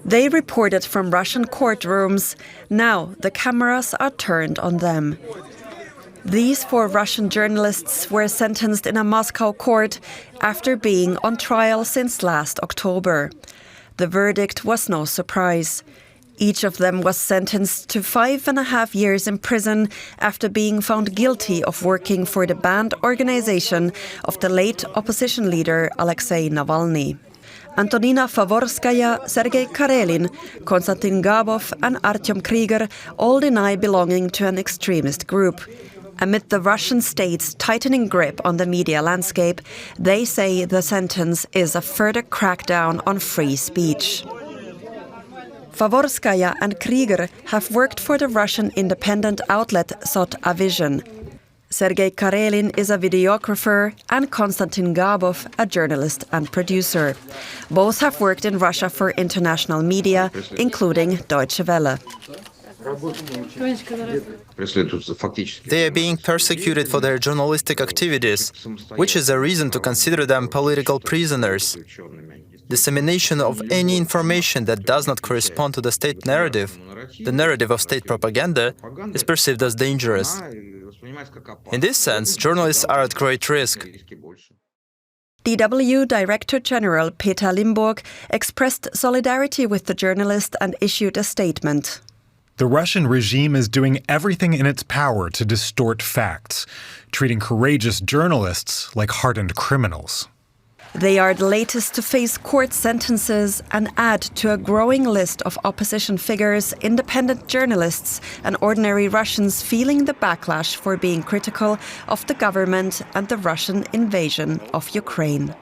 They reported from Russian courtrooms. Now the cameras are turned on them. These 4 Russian journalists were sentenced in a Moscow court after being on trial since last October. The verdict was no surprise. Each of them was sentenced to 5.5 years in prison after being found guilty of working for the banned organization of the late opposition leader Alexei Navalny. Antonina Favorskaya, Sergei Karelin, Konstantin Gabov and Artyom Kryger all deny belonging to an extremist group. Amid the Russian state's tightening grip on the media landscape, they say the sentence is a further crackdown on free speech. Favorskaya and Kryger have worked for the Russian independent outlet Sot a Vision. Sergei Karelin is a videographer and Konstantin Gabov a journalist and producer. Both have worked in Russia for international media, including Deutsche Welle. They are being persecuted for their journalistic activities, which is a reason to consider them political prisoners. Dissemination of any information that does not correspond to the state narrative, the narrative of state propaganda, is perceived as dangerous. In this sense, journalists are at great risk. DW Director General Peter Limburg expressed solidarity with the journalist and issued a statement. The Russian regime is doing everything in its power to distort facts, treating courageous journalists like hardened criminals. They are the latest to face court sentences and add to a growing list of opposition figures, independent journalists and ordinary Russians feeling the backlash for being critical of the government and the Russian invasion of Ukraine.